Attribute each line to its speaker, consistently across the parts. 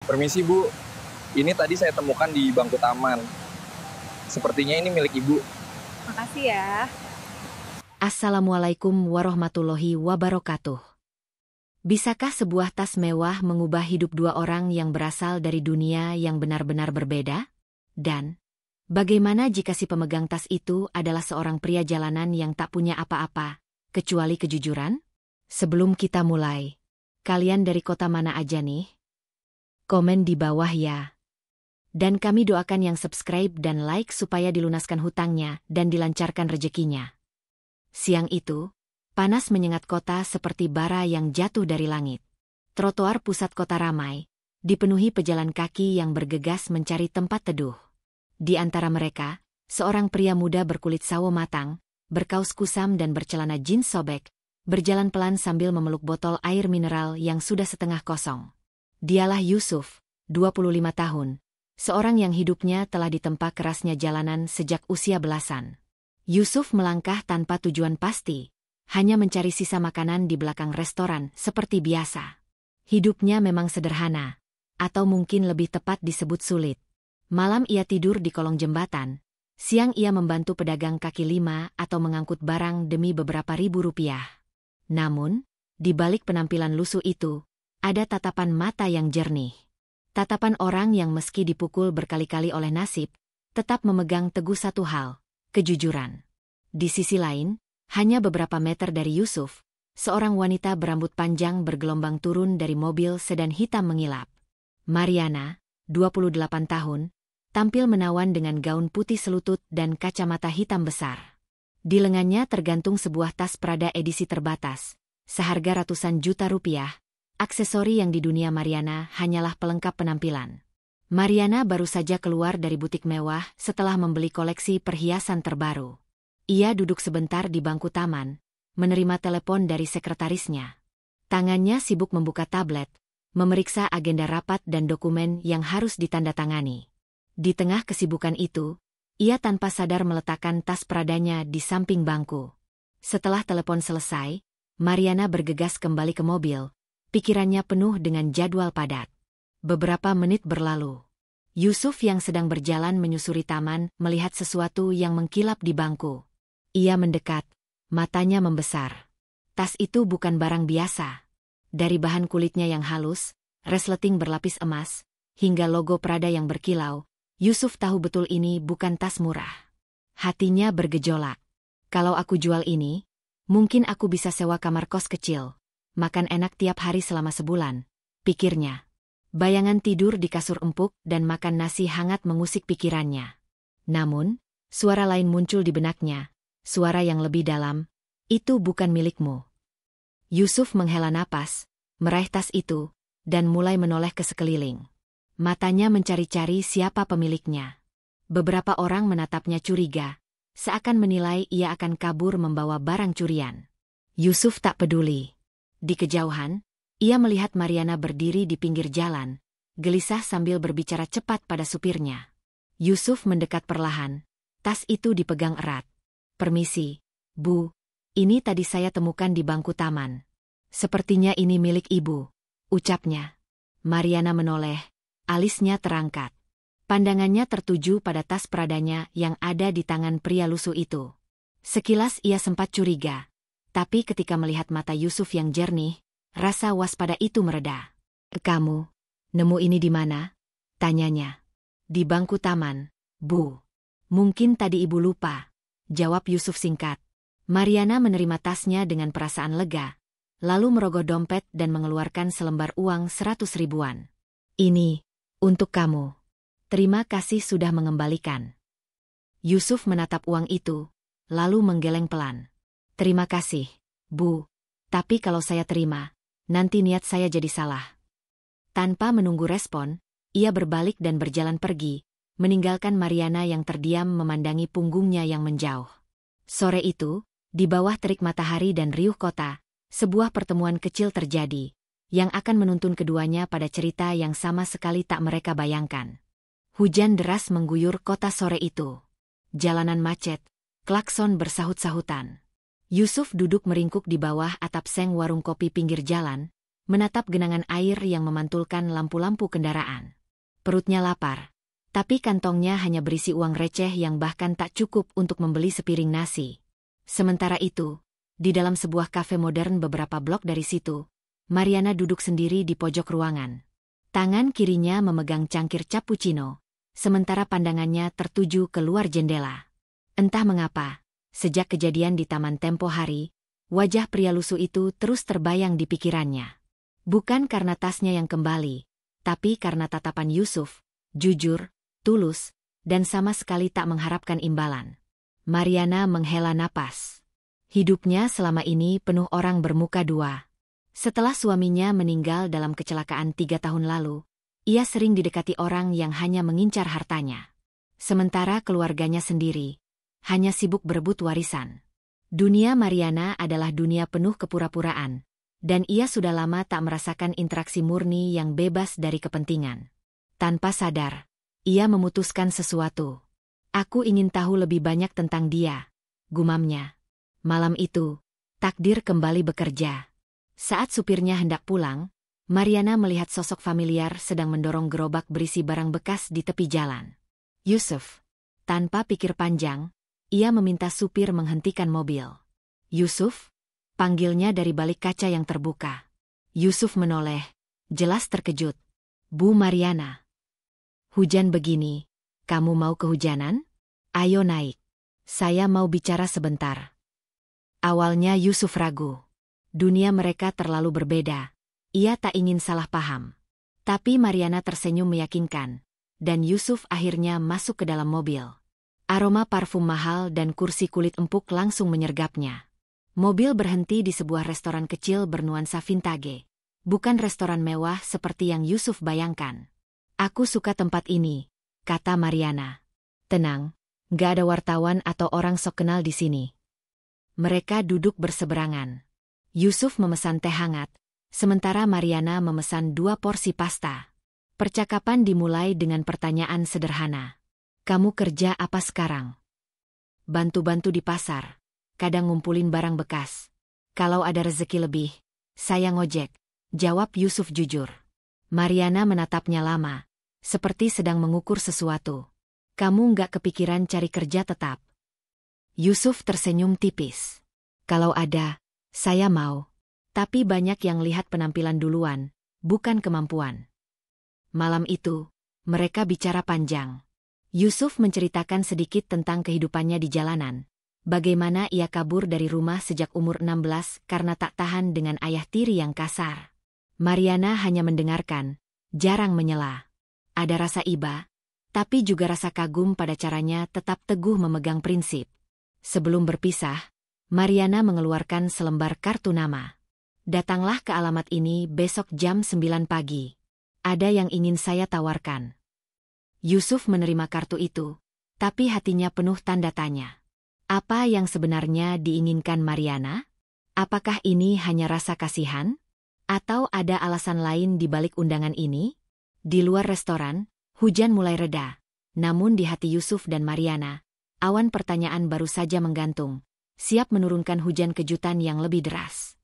Speaker 1: Permisi Bu, ini tadi saya temukan di bangku taman. Sepertinya ini milik Ibu.
Speaker 2: Makasih ya.
Speaker 3: Assalamualaikum warahmatullahi wabarakatuh. Bisakah sebuah tas mewah mengubah hidup dua orang yang berasal dari dunia yang benar-benar berbeda? Dan bagaimana jika si pemegang tas itu adalah seorang pria jalanan yang tak punya apa-apa, kecuali kejujuran? Sebelum kita mulai, kalian dari kota mana aja nih? Komen di bawah ya. Dan kami doakan yang subscribe dan like supaya dilunaskan hutangnya dan dilancarkan rezekinya. Siang itu, panas menyengat kota seperti bara yang jatuh dari langit. Trotoar pusat kota ramai, dipenuhi pejalan kaki yang bergegas mencari tempat teduh. Di antara mereka, seorang pria muda berkulit sawo matang, berkaus kusam dan bercelana jeans sobek, berjalan pelan sambil memeluk botol air mineral yang sudah setengah kosong. Dialah Yusuf, 25 tahun, seorang yang hidupnya telah ditempa kerasnya jalanan sejak usia belasan. Yusuf melangkah tanpa tujuan pasti, hanya mencari sisa makanan di belakang restoran seperti biasa. Hidupnya memang sederhana, atau mungkin lebih tepat disebut sulit. Malam ia tidur di kolong jembatan, siang ia membantu pedagang kaki lima atau mengangkut barang demi beberapa ribu rupiah. Namun, di balik penampilan lusuh itu, ada tatapan mata yang jernih. Tatapan orang yang meski dipukul berkali-kali oleh nasib, tetap memegang teguh satu hal, kejujuran. Di sisi lain, hanya beberapa meter dari Yusuf, seorang wanita berambut panjang bergelombang turun dari mobil sedan hitam mengilap. Mariana, 28 tahun, tampil menawan dengan gaun putih selutut dan kacamata hitam besar. Di lengannya tergantung sebuah tas Prada edisi terbatas, seharga ratusan juta rupiah, aksesori yang di dunia Mariana hanyalah pelengkap penampilan. Mariana baru saja keluar dari butik mewah setelah membeli koleksi perhiasan terbaru. Ia duduk sebentar di bangku taman, menerima telepon dari sekretarisnya. Tangannya sibuk membuka tablet, memeriksa agenda rapat dan dokumen yang harus ditandatangani. Di tengah kesibukan itu, ia tanpa sadar meletakkan tas Pradanya di samping bangku. Setelah telepon selesai, Mariana bergegas kembali ke mobil. Pikirannya penuh dengan jadwal padat. Beberapa menit berlalu. Yusuf yang sedang berjalan menyusuri taman melihat sesuatu yang mengkilap di bangku. Ia mendekat, matanya membesar. Tas itu bukan barang biasa. Dari bahan kulitnya yang halus, resleting berlapis emas, hingga logo Prada yang berkilau, Yusuf tahu betul ini bukan tas murah. Hatinya bergejolak. Kalau aku jual ini, mungkin aku bisa sewa kamar kos kecil. Makan enak tiap hari selama sebulan, pikirnya. Bayangan tidur di kasur empuk dan makan nasi hangat mengusik pikirannya. Namun, suara lain muncul di benaknya, suara yang lebih dalam, itu bukan milikmu. Yusuf menghela napas, meraih tas itu, dan mulai menoleh ke sekeliling. Matanya mencari-cari siapa pemiliknya. Beberapa orang menatapnya curiga, seakan menilai ia akan kabur membawa barang curian. Yusuf tak peduli. Di kejauhan, ia melihat Mariana berdiri di pinggir jalan, gelisah sambil berbicara cepat pada supirnya. Yusuf mendekat perlahan, tas itu dipegang erat. Permisi, Bu, ini tadi saya temukan di bangku taman. Sepertinya ini milik Ibu, ucapnya. Mariana menoleh, alisnya terangkat. Pandangannya tertuju pada tas Pradanya yang ada di tangan pria lusuh itu. Sekilas ia sempat curiga. Tapi ketika melihat mata Yusuf yang jernih, rasa waspada itu mereda. Kamu, nemu ini di mana? Tanyanya. Di bangku taman, Bu. Mungkin tadi Ibu lupa, jawab Yusuf singkat. Mariana menerima tasnya dengan perasaan lega, lalu merogoh dompet dan mengeluarkan selembar uang 100 ribuan. Ini, untuk kamu. Terima kasih sudah mengembalikan. Yusuf menatap uang itu, lalu menggeleng pelan. Terima kasih, Bu. Tapi kalau saya terima, nanti niat saya jadi salah. Tanpa menunggu respon, ia berbalik dan berjalan pergi, meninggalkan Mariana yang terdiam memandangi punggungnya yang menjauh. Sore itu, di bawah terik matahari dan riuh kota, sebuah pertemuan kecil terjadi, yang akan menuntun keduanya pada cerita yang sama sekali tak mereka bayangkan. Hujan deras mengguyur kota sore itu. Jalanan macet, klakson bersahut-sahutan. Yusuf duduk meringkuk di bawah atap seng warung kopi pinggir jalan, menatap genangan air yang memantulkan lampu-lampu kendaraan. Perutnya lapar, tapi kantongnya hanya berisi uang receh yang bahkan tak cukup untuk membeli sepiring nasi. Sementara itu, di dalam sebuah kafe modern beberapa blok dari situ, Mariana duduk sendiri di pojok ruangan. Tangan kirinya memegang cangkir cappuccino, sementara pandangannya tertuju ke luar jendela. Entah mengapa, sejak kejadian di taman tempo hari, wajah pria lusuh itu terus terbayang di pikirannya. Bukan karena tasnya yang kembali, tapi karena tatapan Yusuf, jujur, tulus, dan sama sekali tak mengharapkan imbalan. Mariana menghela napas. Hidupnya selama ini penuh orang bermuka dua. Setelah suaminya meninggal dalam kecelakaan 3 tahun lalu, ia sering didekati orang yang hanya mengincar hartanya. Sementara keluarganya sendiri hanya sibuk berebut warisan. Dunia Mariana adalah dunia penuh kepura-puraan, dan ia sudah lama tak merasakan interaksi murni yang bebas dari kepentingan. Tanpa sadar, ia memutuskan sesuatu. Aku ingin tahu lebih banyak tentang dia, gumamnya. Malam itu, takdir kembali bekerja. Saat supirnya hendak pulang, Mariana melihat sosok familiar sedang mendorong gerobak berisi barang bekas di tepi jalan. Yusuf. Tanpa pikir panjang, ia meminta supir menghentikan mobil. Yusuf, panggilnya dari balik kaca yang terbuka. Yusuf menoleh, jelas terkejut. Bu Mariana. Hujan begini, kamu mau kehujanan? Ayo naik. Saya mau bicara sebentar. Awalnya Yusuf ragu. Dunia mereka terlalu berbeda. Ia tak ingin salah paham. Tapi Mariana tersenyum meyakinkan, dan Yusuf akhirnya masuk ke dalam mobil. Aroma parfum mahal dan kursi kulit empuk langsung menyergapnya. Mobil berhenti di sebuah restoran kecil bernuansa vintage. Bukan restoran mewah seperti yang Yusuf bayangkan. Aku suka tempat ini, kata Mariana. Tenang, gak ada wartawan atau orang sok kenal di sini. Mereka duduk berseberangan. Yusuf memesan teh hangat, sementara Mariana memesan 2 porsi pasta. Percakapan dimulai dengan pertanyaan sederhana. Kamu kerja apa sekarang? Bantu-bantu di pasar, kadang ngumpulin barang bekas. Kalau ada rezeki lebih, saya ngojek, jawab Yusuf jujur. Mariana menatapnya lama, seperti sedang mengukur sesuatu. Kamu nggak kepikiran cari kerja tetap? Yusuf tersenyum tipis. Kalau ada, saya mau. Tapi banyak yang lihat penampilan duluan, bukan kemampuan. Malam itu, mereka bicara panjang. Yusuf menceritakan sedikit tentang kehidupannya di jalanan. Bagaimana ia kabur dari rumah sejak umur 16 karena tak tahan dengan ayah tiri yang kasar. Mariana hanya mendengarkan, jarang menyela. Ada rasa iba, tapi juga rasa kagum pada caranya tetap teguh memegang prinsip. Sebelum berpisah, Mariana mengeluarkan selembar kartu nama. Datanglah ke alamat ini besok jam 9 pagi. Ada yang ingin saya tawarkan. Yusuf menerima kartu itu, tapi hatinya penuh tanda tanya. Apa yang sebenarnya diinginkan Mariana? Apakah ini hanya rasa kasihan? Atau ada alasan lain di balik undangan ini? Di luar restoran, hujan mulai reda. Namun di hati Yusuf dan Mariana, awan pertanyaan baru saja menggantung, siap menurunkan hujan kejutan yang lebih deras.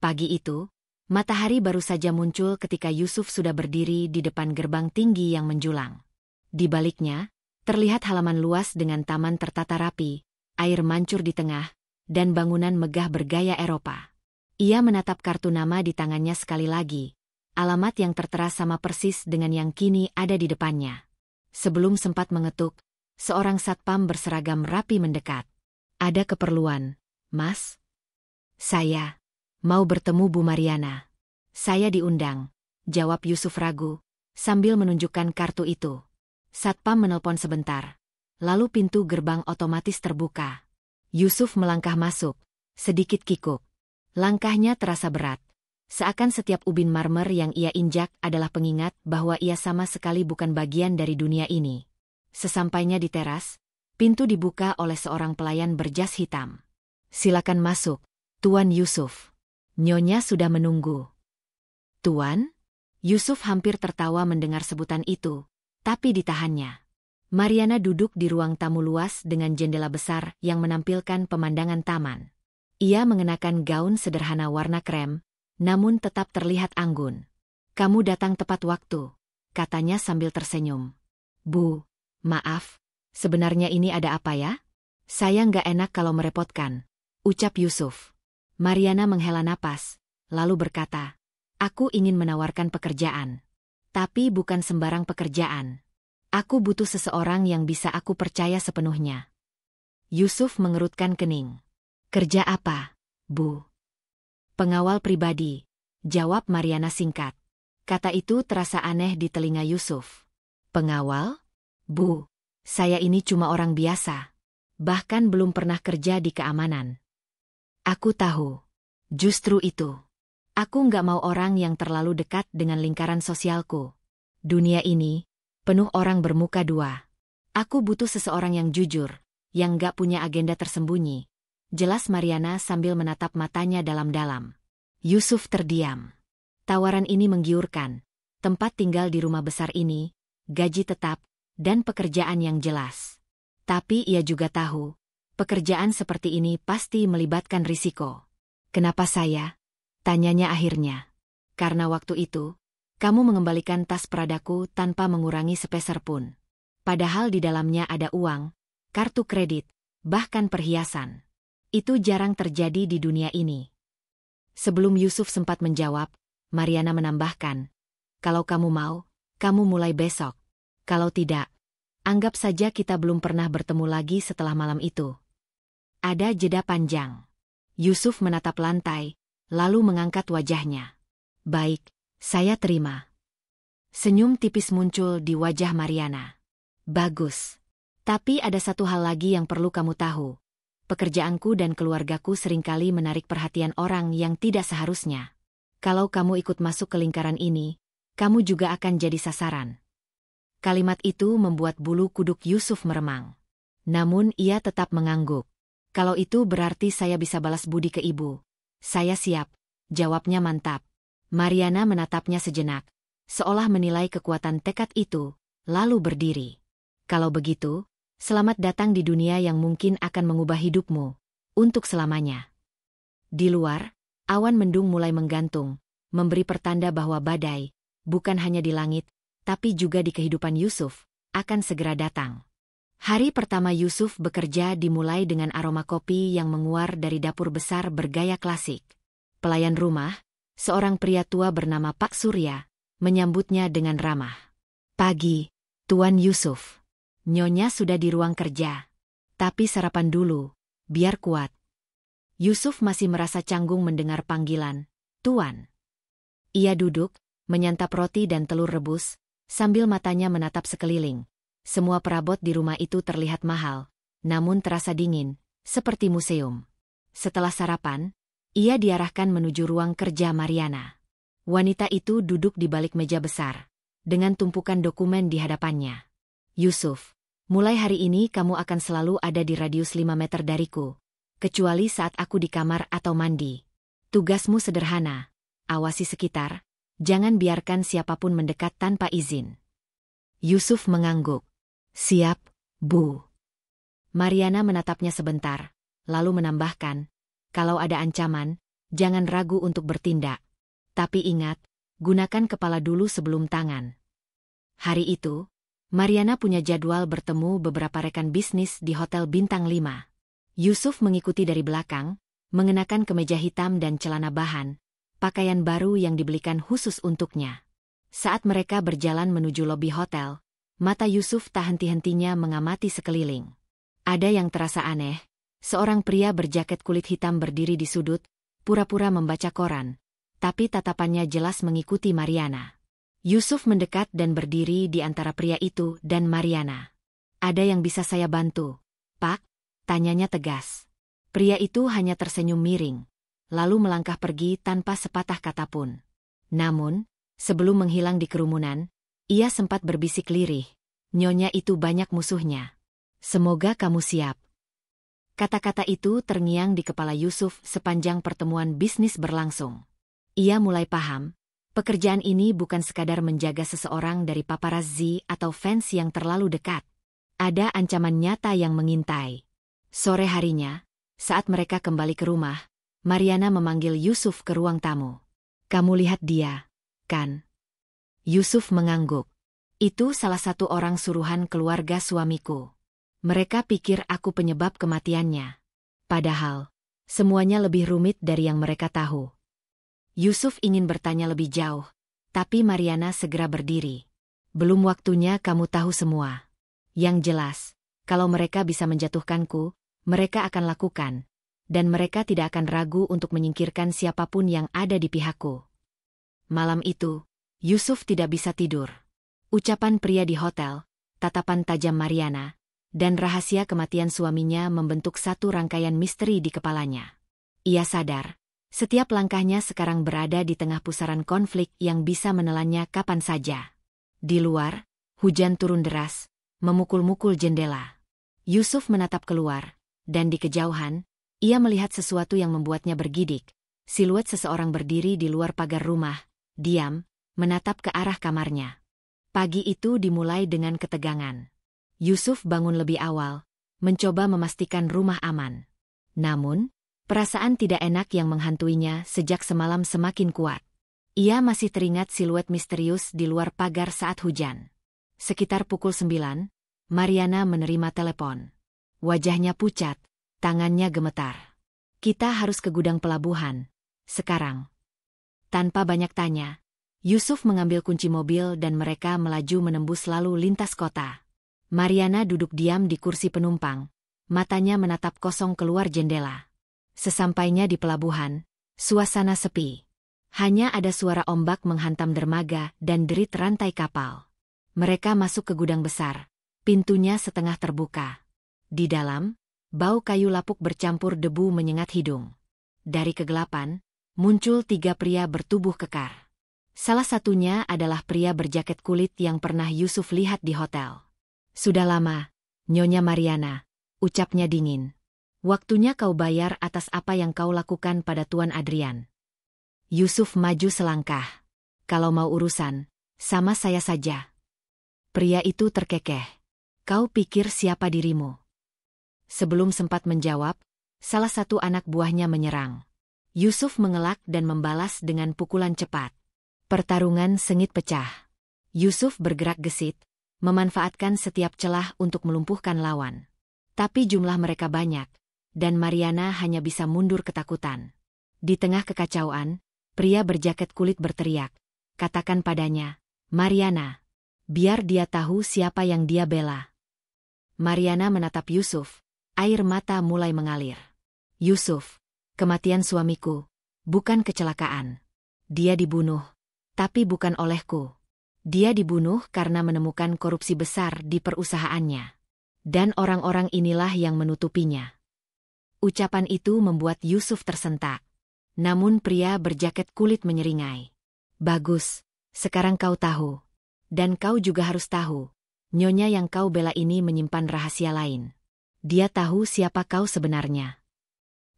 Speaker 3: Pagi itu, matahari baru saja muncul ketika Yusuf sudah berdiri di depan gerbang tinggi yang menjulang. Di baliknya, terlihat halaman luas dengan taman tertata rapi, air mancur di tengah, dan bangunan megah bergaya Eropa. Ia menatap kartu nama di tangannya sekali lagi, alamat yang tertera sama persis dengan yang kini ada di depannya. Sebelum sempat mengetuk, seorang satpam berseragam rapi mendekat. Ada keperluan, Mas? Saya mau bertemu Bu Mariana. Saya diundang, jawab Yusuf ragu, sambil menunjukkan kartu itu. Satpam menelpon sebentar, lalu pintu gerbang otomatis terbuka. Yusuf melangkah masuk, sedikit kikuk. Langkahnya terasa berat, seakan setiap ubin marmer yang ia injak adalah pengingat bahwa ia sama sekali bukan bagian dari dunia ini. Sesampainya di teras, pintu dibuka oleh seorang pelayan berjas hitam. Silakan masuk, Tuan Yusuf. Nyonya sudah menunggu. Tuan? Yusuf hampir tertawa mendengar sebutan itu, tapi ditahannya. Mariana duduk di ruang tamu luas dengan jendela besar yang menampilkan pemandangan taman. Ia mengenakan gaun sederhana warna krem, namun tetap terlihat anggun. "Kamu datang tepat waktu," katanya sambil tersenyum. "Bu, maaf, sebenarnya ini ada apa ya?" "Saya nggak enak kalau merepotkan," ucap Yusuf. Mariana menghela napas, lalu berkata, "Aku ingin menawarkan pekerjaan. Tapi bukan sembarang pekerjaan. Aku butuh seseorang yang bisa aku percaya sepenuhnya." Yusuf mengerutkan kening. "Kerja apa, Bu?" "Pengawal pribadi," jawab Mariana singkat. Kata itu terasa aneh di telinga Yusuf. "Pengawal? Bu, saya ini cuma orang biasa. Bahkan belum pernah kerja di keamanan." "Aku tahu. Justru itu. Aku nggak mau orang yang terlalu dekat dengan lingkaran sosialku. Dunia ini penuh orang bermuka dua. Aku butuh seseorang yang jujur, yang nggak punya agenda tersembunyi," jelas Mariana sambil menatap matanya dalam-dalam. Yusuf terdiam. Tawaran ini menggiurkan. Tempat tinggal di rumah besar ini, gaji tetap, dan pekerjaan yang jelas. Tapi ia juga tahu, pekerjaan seperti ini pasti melibatkan risiko. "Kenapa saya?" tanyanya akhirnya. "Karena waktu itu, kamu mengembalikan tas Pradaku tanpa mengurangi sepeser pun. Padahal di dalamnya ada uang, kartu kredit, bahkan perhiasan. Itu jarang terjadi di dunia ini." Sebelum Yusuf sempat menjawab, Mariana menambahkan, "Kalau kamu mau, kamu mulai besok. Kalau tidak, anggap saja kita belum pernah bertemu lagi setelah malam itu." Ada jeda panjang. Yusuf menatap lantai, lalu mengangkat wajahnya. "Baik, saya terima." Senyum tipis muncul di wajah Mariana. "Bagus. Tapi ada satu hal lagi yang perlu kamu tahu. Pekerjaanku dan keluargaku seringkali menarik perhatian orang yang tidak seharusnya. Kalau kamu ikut masuk ke lingkaran ini, kamu juga akan jadi sasaran." Kalimat itu membuat bulu kuduk Yusuf meremang. Namun ia tetap mengangguk. "Kalau itu berarti saya bisa balas budi ke ibu. Saya siap," jawabnya mantap. Mariana menatapnya sejenak, seolah menilai kekuatan tekad itu, lalu berdiri. "Kalau begitu, selamat datang di dunia yang mungkin akan mengubah hidupmu, untuk selamanya." Di luar, awan mendung mulai menggantung, memberi pertanda bahwa badai, bukan hanya di langit, tapi juga di kehidupan Yusuf, akan segera datang. Hari pertama Yusuf bekerja dimulai dengan aroma kopi yang menguar dari dapur besar bergaya klasik. Pelayan rumah, seorang pria tua bernama Pak Surya, menyambutnya dengan ramah. "Pagi, Tuan Yusuf. Nyonya sudah di ruang kerja. Tapi sarapan dulu, biar kuat." Yusuf masih merasa canggung mendengar panggilan, "Tuan." Ia duduk, menyantap roti dan telur rebus, sambil matanya menatap sekeliling. Semua perabot di rumah itu terlihat mahal, namun terasa dingin, seperti museum. Setelah sarapan, ia diarahkan menuju ruang kerja Mariana. Wanita itu duduk di balik meja besar, dengan tumpukan dokumen di hadapannya. "Yusuf, mulai hari ini kamu akan selalu ada di radius 5 meter dariku, kecuali saat aku di kamar atau mandi. Tugasmu sederhana, awasi sekitar, jangan biarkan siapapun mendekat tanpa izin." Yusuf mengangguk. "Siap, Bu." Mariana menatapnya sebentar, lalu menambahkan, "Kalau ada ancaman, jangan ragu untuk bertindak. Tapi ingat, gunakan kepala dulu sebelum tangan." Hari itu, Mariana punya jadwal bertemu beberapa rekan bisnis di Hotel Bintang 5. Yusuf mengikuti dari belakang, mengenakan kemeja hitam dan celana bahan, pakaian baru yang dibelikan khusus untuknya. Saat mereka berjalan menuju lobi hotel, mata Yusuf tak henti-hentinya mengamati sekeliling. Ada yang terasa aneh, seorang pria berjaket kulit hitam berdiri di sudut, pura-pura membaca koran, tapi tatapannya jelas mengikuti Mariana. Yusuf mendekat dan berdiri di antara pria itu dan Mariana. "Ada yang bisa saya bantu, Pak?" tanyanya tegas. Pria itu hanya tersenyum miring, lalu melangkah pergi tanpa sepatah kata pun. Namun, sebelum menghilang di kerumunan, ia sempat berbisik lirih, "Nyonya itu banyak musuhnya. Semoga kamu siap." Kata-kata itu terngiang di kepala Yusuf sepanjang pertemuan bisnis berlangsung. Ia mulai paham, pekerjaan ini bukan sekadar menjaga seseorang dari paparazzi atau fans yang terlalu dekat. Ada ancaman nyata yang mengintai. Sore harinya, saat mereka kembali ke rumah, Mariana memanggil Yusuf ke ruang tamu. Kamu lihat dia, kan? Yusuf mengangguk. Itu salah satu orang suruhan keluarga suamiku. Mereka pikir aku penyebab kematiannya. Padahal, semuanya lebih rumit dari yang mereka tahu. Yusuf ingin bertanya lebih jauh, tapi Mariana segera berdiri. Belum waktunya kamu tahu semua. Yang jelas, kalau mereka bisa menjatuhkanku, mereka akan lakukan. Dan mereka tidak akan ragu untuk menyingkirkan siapapun yang ada di pihakku. Malam itu, Yusuf tidak bisa tidur. Ucapan pria di hotel, tatapan tajam Mariana, dan rahasia kematian suaminya membentuk satu rangkaian misteri di kepalanya. Ia sadar, setiap langkahnya sekarang berada di tengah pusaran konflik yang bisa menelannya kapan saja. Di luar, hujan turun deras, memukul-mukul jendela. Yusuf menatap keluar, dan di kejauhan, ia melihat sesuatu yang membuatnya bergidik. Siluet seseorang berdiri di luar pagar rumah, diam, menatap ke arah kamarnya. Pagi itu dimulai dengan ketegangan. Yusuf bangun lebih awal, mencoba memastikan rumah aman. Namun, perasaan tidak enak yang menghantuinya sejak semalam semakin kuat. Ia masih teringat siluet misterius di luar pagar saat hujan. Sekitar pukul 9, Mariana menerima telepon. Wajahnya pucat, tangannya gemetar. Kita harus ke gudang pelabuhan. Sekarang. Tanpa banyak tanya, Yusuf mengambil kunci mobil dan mereka melaju menembus lalu lintas kota. Mariana duduk diam di kursi penumpang, matanya menatap kosong keluar jendela. Sesampainya di pelabuhan, suasana sepi. Hanya ada suara ombak menghantam dermaga dan derit rantai kapal. Mereka masuk ke gudang besar, pintunya setengah terbuka. Di dalam, bau kayu lapuk bercampur debu menyengat hidung. Dari kegelapan, muncul 3 pria bertubuh kekar. Salah satunya adalah pria berjaket kulit yang pernah Yusuf lihat di hotel. Sudah lama, Nyonya Mariana, ucapnya dingin. Waktunya kau bayar atas apa yang kau lakukan pada Tuan Adrian. Yusuf maju selangkah. Kalau mau urusan, sama saya saja. Pria itu terkekeh. Kau pikir siapa dirimu? Sebelum sempat menjawab, salah satu anak buahnya menyerang. Yusuf mengelak dan membalas dengan pukulan cepat. Pertarungan sengit pecah. Yusuf bergerak gesit, memanfaatkan setiap celah untuk melumpuhkan lawan. Tapi jumlah mereka banyak, dan Mariana hanya bisa mundur ketakutan. Di tengah kekacauan, pria berjaket kulit berteriak, katakan padanya, Mariana, biar dia tahu siapa yang dia bela. Mariana menatap Yusuf, air mata mulai mengalir. Yusuf, kematian suamiku, bukan kecelakaan. Dia dibunuh. Tapi bukan olehku. Dia dibunuh karena menemukan korupsi besar di perusahaannya. Dan orang-orang inilah yang menutupinya. Ucapan itu membuat Yusuf tersentak. Namun pria berjaket kulit menyeringai. Bagus, sekarang kau tahu. Dan kau juga harus tahu, Nyonya yang kau bela ini menyimpan rahasia lain. Dia tahu siapa kau sebenarnya.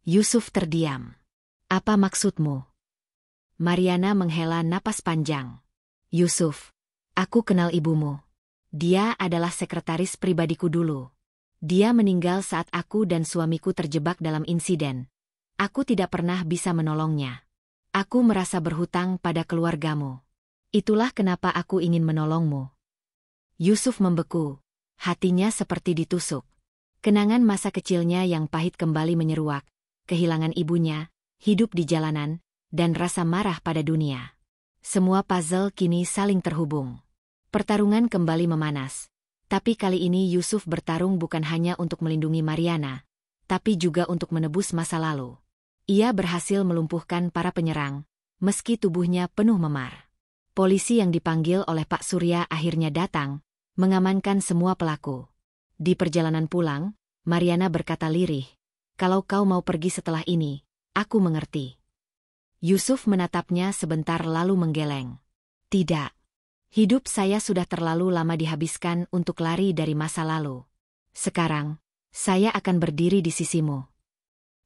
Speaker 3: Yusuf terdiam. Apa maksudmu? Mariana menghela napas panjang. Yusuf, aku kenal ibumu. Dia adalah sekretaris pribadiku dulu. Dia meninggal saat aku dan suamiku terjebak dalam insiden. Aku tidak pernah bisa menolongnya. Aku merasa berhutang pada keluargamu. Itulah kenapa aku ingin menolongmu. Yusuf membeku, hatinya seperti ditusuk. Kenangan masa kecilnya yang pahit kembali menyeruak, kehilangan ibunya, hidup di jalanan, dan rasa marah pada dunia. Semua puzzle kini saling terhubung. Pertarungan kembali memanas. Tapi kali ini Yusuf bertarung bukan hanya untuk melindungi Mariana, tapi juga untuk menebus masa lalu. Ia berhasil melumpuhkan para penyerang, meski tubuhnya penuh memar. Polisi yang dipanggil oleh Pak Surya akhirnya datang, mengamankan semua pelaku. Di perjalanan pulang, Mariana berkata lirih, kalau kau mau pergi setelah ini, aku mengerti. Yusuf menatapnya sebentar lalu menggeleng. Tidak. Hidup saya sudah terlalu lama dihabiskan untuk lari dari masa lalu. Sekarang, saya akan berdiri di sisimu.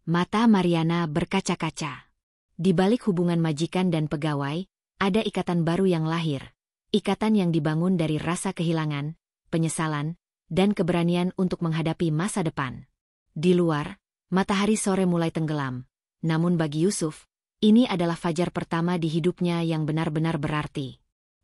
Speaker 3: Mata Mariana berkaca-kaca. Di balik hubungan majikan dan pegawai, ada ikatan baru yang lahir. Ikatan yang dibangun dari rasa kehilangan, penyesalan, dan keberanian untuk menghadapi masa depan. Di luar, matahari sore mulai tenggelam. Namun bagi Yusuf, Ini adalah fajar pertama di hidupnya yang benar-benar berarti.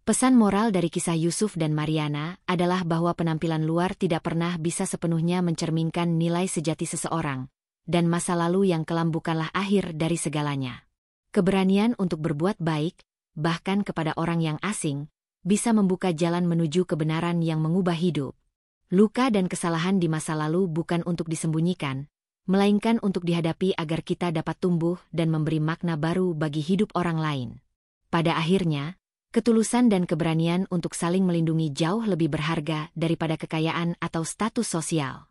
Speaker 3: Pesan moral dari kisah Yusuf dan Mariana adalah bahwa penampilan luar tidak pernah bisa sepenuhnya mencerminkan nilai sejati seseorang, dan masa lalu yang kelam bukanlah akhir dari segalanya. Keberanian untuk berbuat baik, bahkan kepada orang yang asing, bisa membuka jalan menuju kebenaran yang mengubah hidup. Luka dan kesalahan di masa lalu bukan untuk disembunyikan, melainkan untuk dihadapi agar kita dapat tumbuh dan memberi makna baru bagi hidup orang lain. Pada akhirnya, ketulusan dan keberanian untuk saling melindungi jauh lebih berharga daripada kekayaan atau status sosial.